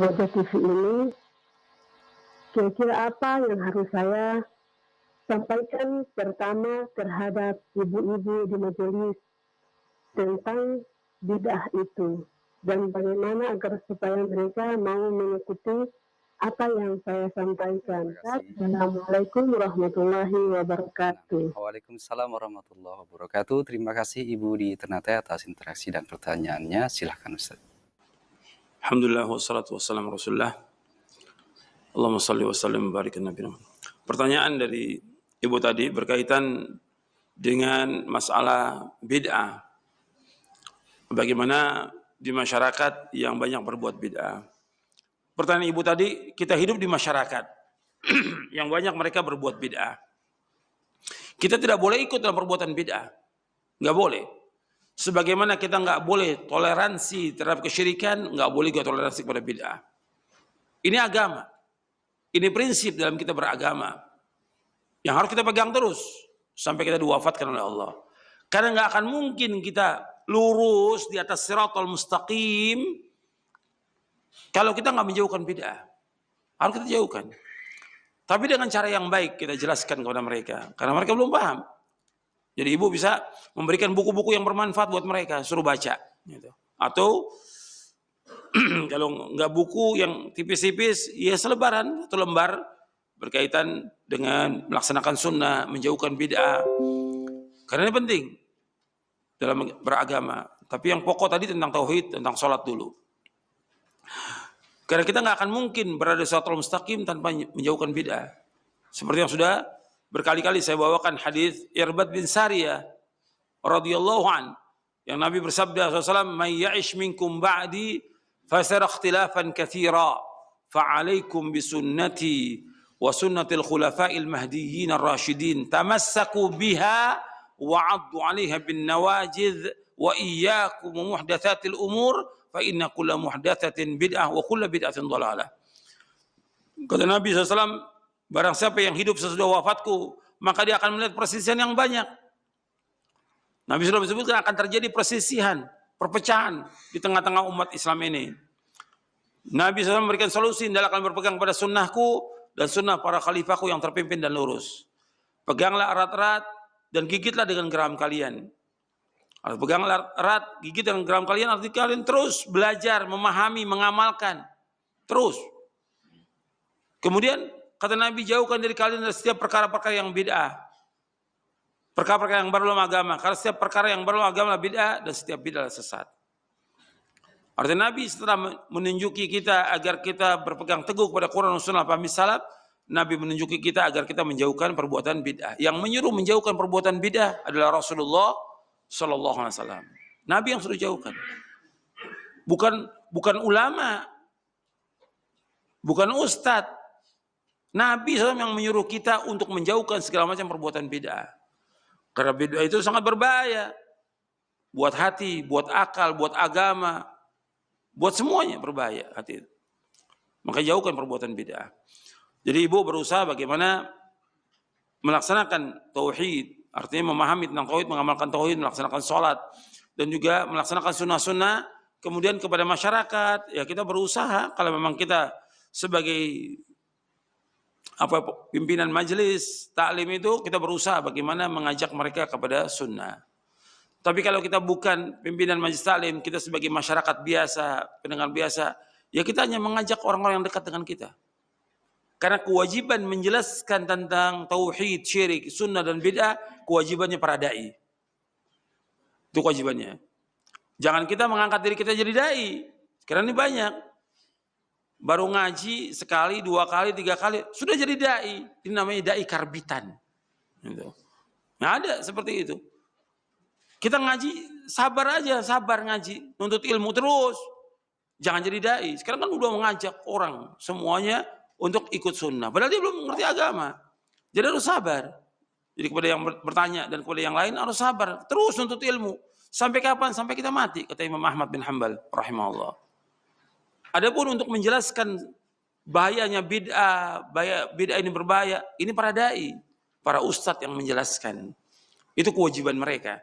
Roja TV ini, kira-kira apa yang harus saya sampaikan pertama terhadap ibu-ibu di majelis tentang bid'ah itu, dan bagaimana agar supaya mereka mau mengikuti apa yang saya sampaikan. Terima kasih. Assalamualaikum warahmatullahi wabarakatuh. Waalaikumsalam warahmatullahi wabarakatuh. Terima kasih Ibu di Ternate atas interaksi dan pertanyaannya. Silahkan Ustaz. Alhamdulillah wassalatu wassalamu rasulullah. Allahumma salli wa sallim barik Nabi. Pertanyaan dari Ibu tadi berkaitan dengan masalah bid'ah. Bagaimana di masyarakat yang banyak berbuat bid'ah. Pertanyaan Ibu tadi, kita hidup di masyarakat yang banyak mereka berbuat bid'ah. Kita tidak boleh ikut dalam perbuatan bid'ah. Nggak boleh. Sebagaimana kita nggak boleh toleransi terhadap kesyirikan, nggak boleh juga toleransi kepada bid'ah. Ini agama. Ini prinsip dalam kita beragama. Yang harus kita pegang terus sampai kita diwafatkan oleh Allah. Karena nggak akan mungkin kita lurus di atas siratal mustaqim kalau kita nggak menjauhkan bid'ah. Harus kita jauhkan. Tapi dengan cara yang baik kita jelaskan kepada mereka. Karena mereka belum paham. Jadi ibu bisa memberikan buku-buku yang bermanfaat buat mereka, suruh baca. Gitu. Atau kalau nggak buku yang tipis-tipis, ya selebaran atau lembar berkaitan dengan melaksanakan sunnah, menjauhkan bid'ah. Karena ini penting dalam beragama. Tapi yang pokok tadi tentang tauhid, tentang sholat dulu. Karena kita nggak akan mungkin berada di siratal mustaqim tanpa menjauhkan bid'ah. Seperti yang sudah berkali-kali saya bawakan hadis Irbad bin Sariyah radhiyallahu an, yang Nabi bersabda SAW, "May ya'ish minkum ba'di fasara ikhtilafan katsira, fa'alaikum bisunnati wa sunnatil khulafa'il mahdiyyin ar-rasyidin, tamassaku biha wa 'addu 'alaiha bin nawajidh wa iyyakum muhdatsatil umur fa inna kulla muhdatsatin bid'ah wa kulla bid'atin dhalalah." Kata Nabi SAW, barang siapa yang hidup sesudah wafatku, maka dia akan melihat perselisihan yang banyak. Nabi sudah menyebutkan akan terjadi perselisihan, perpecahan di tengah-tengah umat Islam ini. Nabi SAW memberikan solusi, hendaklah kalian berpegang pada sunnahku dan sunnah para khalifahku yang terpimpin dan lurus. Peganglah erat-erat dan gigitlah dengan geram kalian. Peganglah erat, gigit dengan geram kalian, artinya kalian terus belajar, memahami, mengamalkan. Terus. Kemudian kata Nabi, jauhkan dari kalian dari setiap perkara-perkara yang bid'ah. Perkara-perkara yang baru dalam agama. Karena setiap perkara yang baru dalam agama bid'ah dan setiap bid'ah sesat. Artinya Nabi setelah menunjuki kita agar kita berpegang teguh kepada Quran dan Sunnah pahami salaf, Nabi menunjuki kita agar kita menjauhkan perbuatan bid'ah. Yang menyuruh menjauhkan perbuatan bid'ah adalah Rasulullah Sallallahu Alaihi Wasallam. Nabi yang suruh jauhkan. Bukan ulama, bukan ustadz. Nabi SAW yang menyuruh kita untuk menjauhkan segala macam perbuatan bid'ah. Karena bid'ah itu sangat berbahaya. Buat hati, buat akal, buat agama. Buat semuanya berbahaya hati itu. Maka jauhkan perbuatan bid'ah. Jadi ibu berusaha bagaimana melaksanakan tauhid. Artinya memahami tentang tauhid, mengamalkan tauhid, melaksanakan sholat. Dan juga melaksanakan sunnah-sunnah. Kemudian kepada masyarakat, ya kita berusaha. Kalau memang kita sebagai pimpinan majelis taklim itu, kita berusaha bagaimana mengajak mereka kepada sunnah. Tapi kalau kita bukan pimpinan majelis taklim, kita sebagai masyarakat biasa, pendengar biasa, ya kita hanya mengajak orang-orang yang dekat dengan kita. Karena kewajiban menjelaskan tentang tauhid, syirik, sunnah dan bid'ah, kewajibannya para dai. Itu kewajibannya. Jangan kita mengangkat diri kita jadi dai. Karena ini banyak. Baru ngaji sekali, 2 kali, 3 kali, sudah jadi dai. Ini namanya dai karbitan. Gitu. Nah ada seperti itu. Kita ngaji, sabar aja, sabar ngaji. Nuntut ilmu terus. Jangan jadi dai. Sekarang kan udah mengajak orang semuanya untuk ikut sunnah. Padahal dia belum mengerti agama. Jadi harus sabar. Jadi kepada yang bertanya dan kepada yang lain harus sabar. Terus nuntut ilmu. Sampai kapan? Sampai kita mati, kata Imam Ahmad bin Hanbal rahimahullah. Adapun untuk menjelaskan bahayanya bid'ah, bid'ah ini berbahaya, ini para dai, para ustadz yang menjelaskan. Itu kewajiban mereka.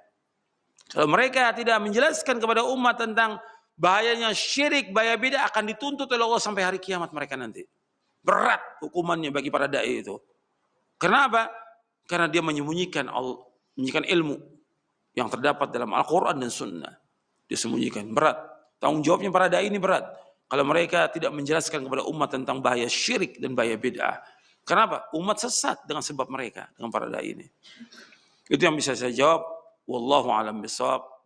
Kalau mereka tidak menjelaskan kepada umat tentang Bahayanya syirik, bahaya bid'ah akan dituntut oleh Allah sampai hari kiamat mereka nanti. Berat hukumannya bagi para dai itu. Kenapa? Karena dia menyembunyikan ilmu yang terdapat dalam Al-Quran dan Sunnah. Disembunyikan, berat. Tanggung jawabnya para dai ini berat. Kalau mereka tidak menjelaskan kepada umat tentang bahaya syirik dan bahaya bid'ah. Kenapa? Umat sesat dengan sebab mereka, dengan para dai ini. Itu yang bisa saya jawab. Wallahu a'lam bishawab.